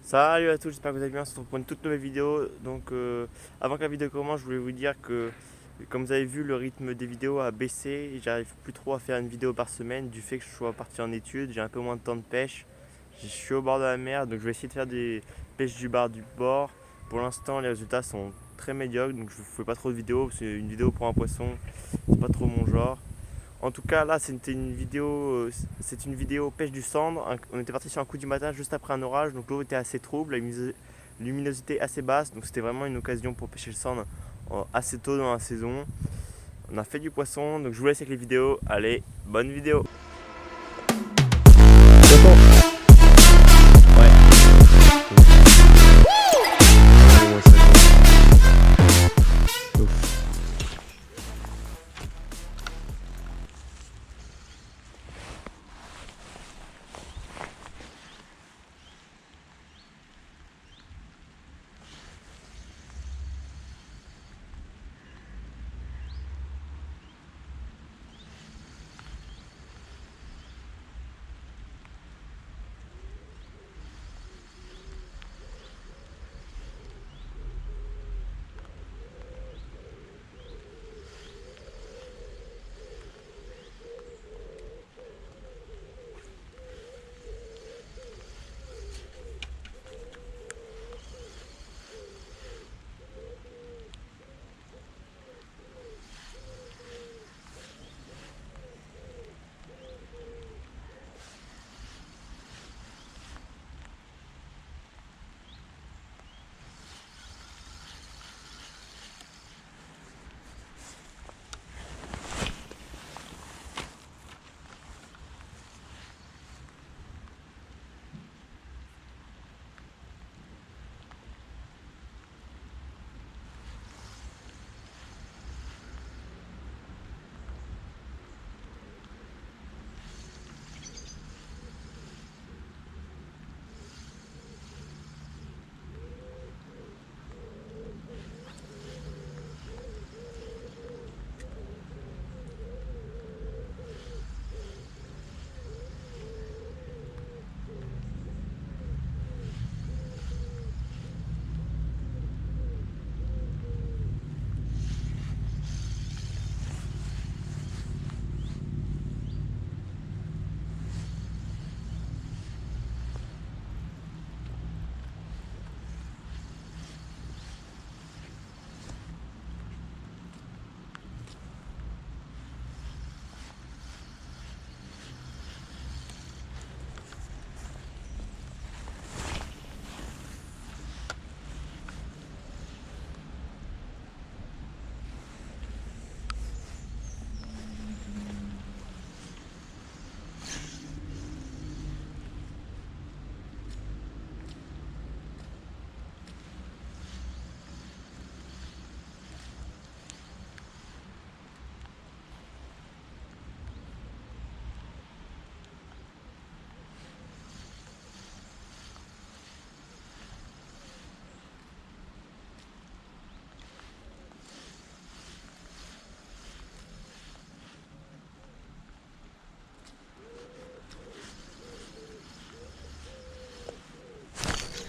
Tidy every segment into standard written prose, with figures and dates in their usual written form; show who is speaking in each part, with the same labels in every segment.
Speaker 1: Salut à tous, j'espère que vous allez bien. On se retrouve pour une toute nouvelle vidéo. Avant que la vidéo commence, je voulais vous dire que, comme vous avez vu, le rythme des vidéos a baissé et j'arrive plus trop à faire une vidéo par semaine du fait que je sois parti en études. J'ai un peu moins de temps de pêche. Je suis au bord de la mer, donc je vais essayer de faire des pêches du bar du bord. Pour l'instant, les résultats sont très médiocres, donc je ne fais pas trop de vidéos. C'est une vidéo pour un poisson, c'est pas trop mon genre. En tout cas, là, c'est une vidéo pêche du cendre. On était parti sur un coup du matin juste après un orage, donc l'eau était assez trouble, la luminosité assez basse, donc c'était vraiment une occasion pour pêcher le cendre assez tôt dans la saison. On a fait du poisson, donc je vous laisse avec les vidéos. Allez, bonne vidéo.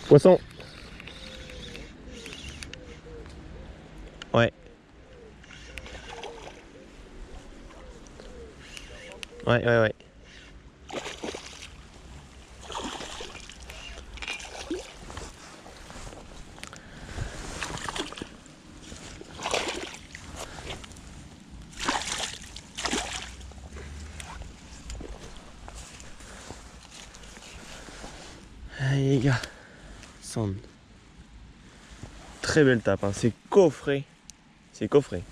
Speaker 1: Poisson. Ouais. Ouais. Allez les gars, cendre. Très belle tape, hein. C'est coffré. C'est coffré.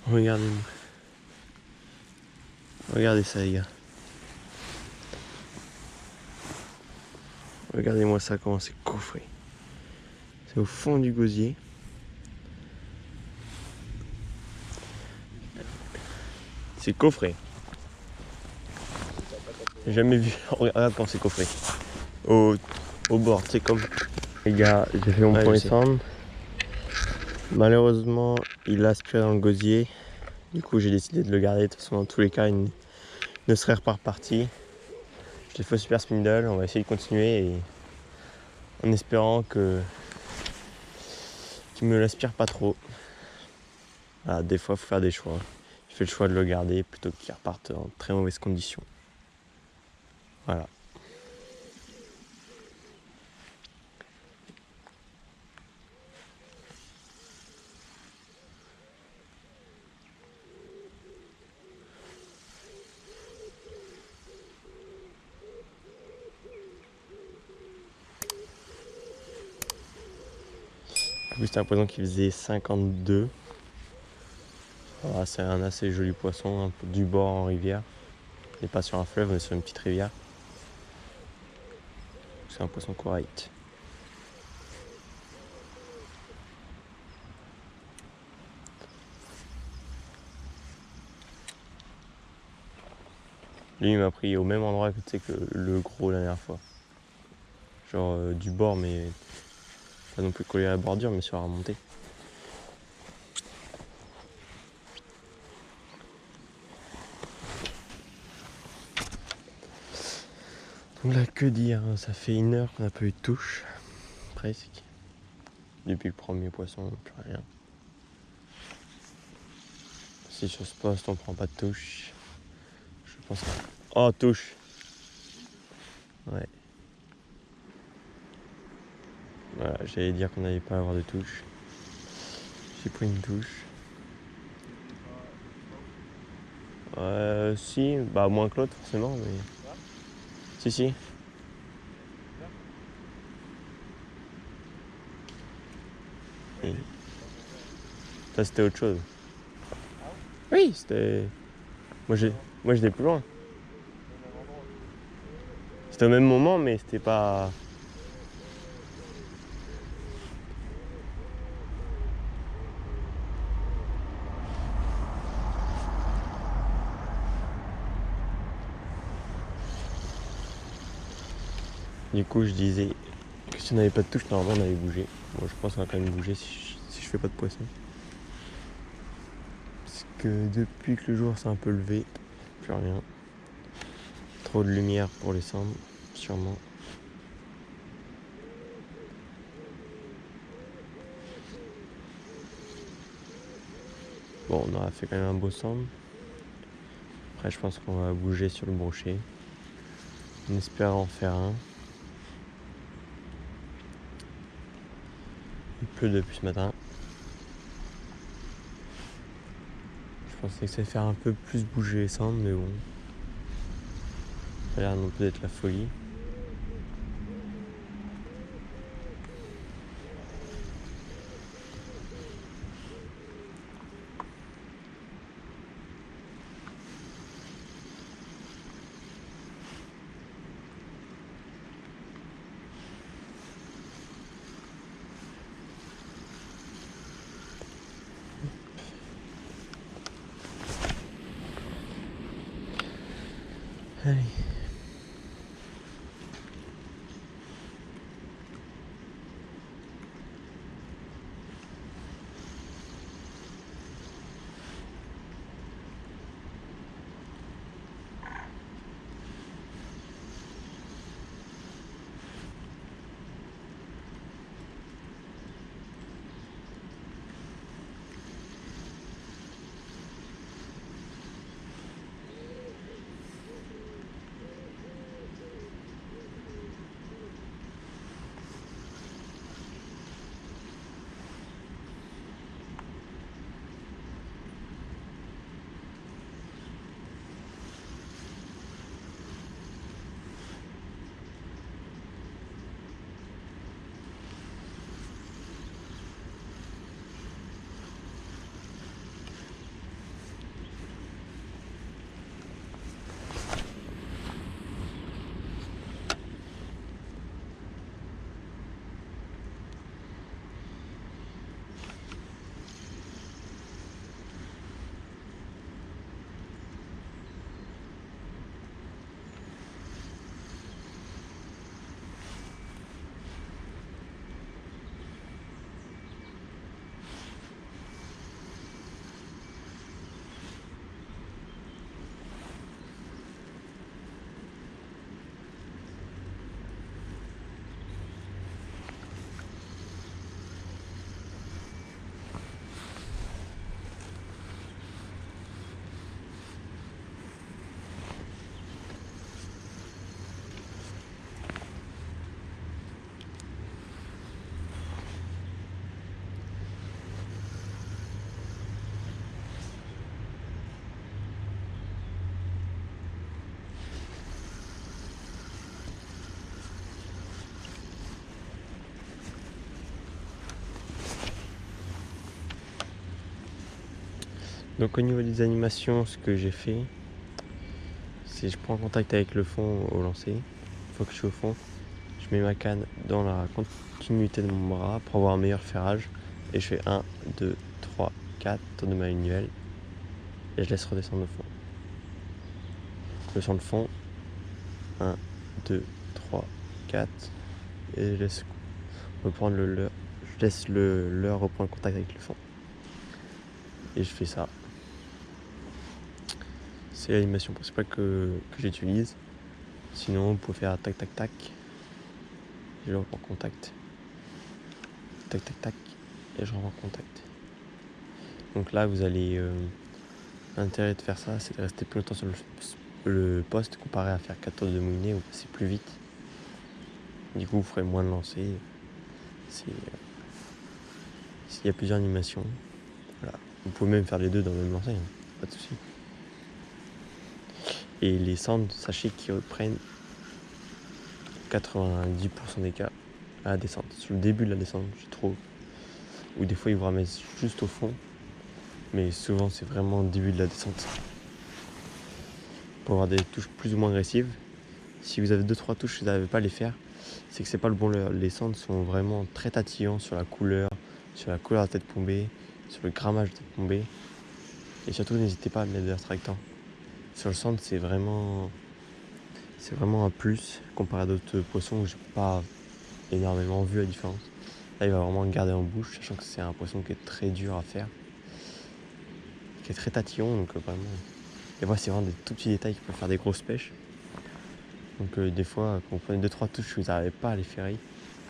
Speaker 1: Regardez-moi. Regardez ça les gars. Regardez-moi ça, comment c'est coffré. C'est au fond du gosier. C'est coffré. J'ai jamais vu. Regarde quand c'est coffré. Au bord, c'est comme. Les gars, j'ai fait mon premier cendre. Malheureusement, il a aspiré dans le gosier. Du coup, j'ai décidé de le garder. De toute façon, dans tous les cas, il ne serait pas reparti. Je l'ai fait au super spindle. On va essayer de continuer et en espérant qu'il me l'aspire pas trop. Voilà, des fois, il faut faire des choix. Je fais le choix de le garder plutôt qu'il reparte en très mauvaises conditions. Voilà. C'était un poisson qui faisait 52. Voilà, c'est un assez joli poisson, un peu du bord en rivière. Il n'est pas sur un fleuve, mais sur une petite rivière. C'est un poisson correct. Lui, il m'a pris au même endroit que le gros la dernière fois. Genre du bord, mais pas non plus collé à la bordure, mais sur la remontée. Donc là, que dire, ça fait 1 heure qu'on n'a pas eu de touche, presque. Depuis le premier poisson, plus rien. Si sur ce poste on prend pas de touche, je pense que... Oh, touche! Ouais. Voilà, j'allais dire qu'on n'allait pas avoir de touche. J'ai pris une touche. Si, bah moins que l'autre forcément, mais... Si, si. Et... Ça c'était autre chose. Oui, c'était... Moi j'étais plus loin. C'était au même moment, mais c'était pas... Du coup, je disais que si on n'avait pas de touche, normalement on allait bouger. Bon, je pense qu'on va quand même bouger si je fais pas de poisson. Parce que depuis que le jour s'est un peu levé, plus rien. Trop de lumière pour les cendres, sûrement. Bon, on aura fait quand même un beau centre. Après, je pense qu'on va bouger sur le brochet. On espère en faire un. Il pleut depuis ce matin. Je pensais que ça allait faire un peu plus bouger les cendres, mais bon. Ça a l'air non plus d'être la folie. Allez. Donc au niveau des animations, ce que j'ai fait, c'est je prends contact avec le fond au lancer. Une fois que je suis au fond, je mets ma canne dans la continuité de mon bras pour avoir un meilleur ferrage. Et je fais 1, 2, 3, 4 tours de manivelle. Et je laisse redescendre au fond. Je descends le fond. 1, 2, 3, 4. Et je laisse reprendre le leurre. Je laisse le leurre reprendre contact avec le fond. Et je fais ça. C'est l'animation principale que j'utilise. Sinon, vous pouvez faire tac tac tac. Et je reprends contact. Tac tac tac. Et je reprends contact. Donc là, vous allez. L'intérêt de faire ça, c'est de rester plus longtemps sur le poste comparé à faire 4 tours de moulinet où c'est plus vite. Du coup, vous ferez moins de lancers. Il y a plusieurs animations. Voilà. Vous pouvez même faire les deux dans le même lancer, hein. Pas de souci. Et les cendres, sachez qu'ils reprennent 90% des cas à la descente. Sur le début de la descente, je trouve. Ou des fois, ils vous ramassent juste au fond. Mais souvent, c'est vraiment le début de la descente. Pour avoir des touches plus ou moins agressives. Si vous avez 2-3 touches que vous n'arrivez pas à les faire, c'est que c'est pas le bon leurre. Les cendres sont vraiment très tatillants sur la couleur de la tête pombée, sur le grammage de tête pombée. Et surtout, n'hésitez pas à mettre de l'air tractant. Sur le centre, c'est vraiment un plus comparé à d'autres poissons où j'ai pas énormément vu la différence. Là, il va vraiment le garder en bouche, sachant que c'est un poisson qui est très dur à faire, qui est très tatillon, donc vraiment. Et moi, c'est vraiment des tout petits détails qui peuvent faire des grosses pêches. Donc des fois, quand vous prenez 2-3 touches que vous n'arrivez pas à les faire,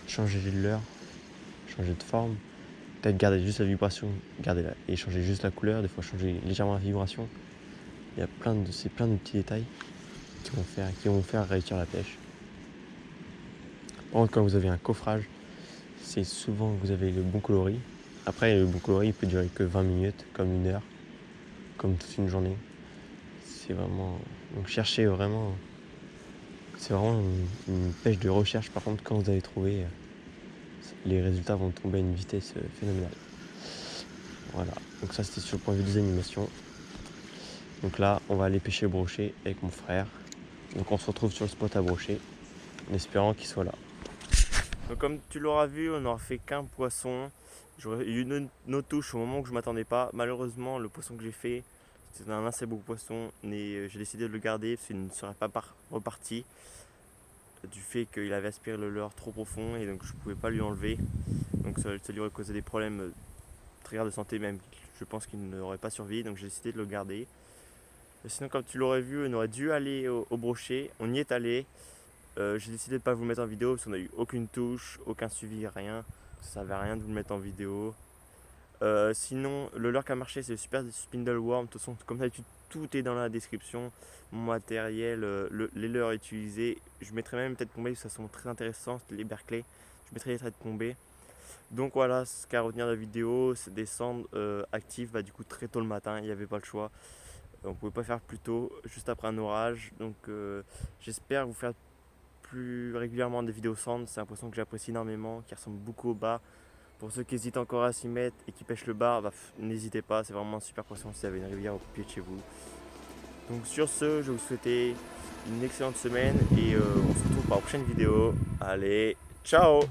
Speaker 1: changez de leurre, changez de forme, peut-être gardez juste la vibration, gardez-la et changez juste la couleur, des fois changez légèrement la vibration. Il y a plein de petits détails qui vont faire réussir la pêche. Par contre, quand vous avez un coffrage, c'est souvent que vous avez le bon coloris. Après, le bon coloris, il peut durer que 20 minutes, comme 1 heure, comme toute une journée. C'est vraiment... Donc cherchez vraiment... C'est vraiment une pêche de recherche. Par contre, quand vous avez trouvé, les résultats vont tomber à une vitesse phénoménale. Voilà, donc ça c'était sur le point de vue des animations. Donc là, on va aller pêcher le brochet avec mon frère. Donc on se retrouve sur le spot à brochet, en espérant qu'il soit là. Donc comme tu l'auras vu, on n'aura fait qu'un poisson. J'aurais eu une autre touche au moment où je ne m'attendais pas. Malheureusement, le poisson que j'ai fait, c'était un assez beau poisson. Mais j'ai décidé de le garder parce qu'il ne serait pas reparti. Du fait qu'il avait aspiré le leurre trop profond et donc je ne pouvais pas lui enlever. Donc ça lui aurait causé des problèmes très graves de santé, même je pense qu'il n'aurait pas survécu. Donc j'ai décidé de le garder. Sinon, comme tu l'aurais vu, on aurait dû aller au brochet. On y est allé. J'ai décidé de ne pas vous le mettre en vidéo parce qu'on n'a eu aucune touche, aucun suivi, rien. Ça ne servait à rien de vous le mettre en vidéo. Sinon, le leurre qui a marché, c'est le Super Spindle Worm. De toute façon, comme d'habitude, tout est dans la description. Mon matériel, les leurres utilisés. Je mettrai même les têtes pombées parce que ça sont très intéressantes, les Berkeley. Je mettrai les têtes pombées. Donc voilà, ce qu'à retenir de la vidéo, c'est des cendres actives du coup très tôt le matin, il n'y avait pas le choix. On ne pouvait pas faire plus tôt, juste après un orage. Donc j'espère vous faire plus régulièrement des vidéos cendres. C'est un poisson que j'apprécie énormément, qui ressemble beaucoup au bar. Pour ceux qui hésitent encore à s'y mettre et qui pêchent le bar, n'hésitez pas, c'est vraiment un super poisson si vous avez une rivière au pied de chez vous. Donc sur ce, je vais vous souhaiter une excellente semaine et on se retrouve pour la prochaine vidéo. Allez, ciao!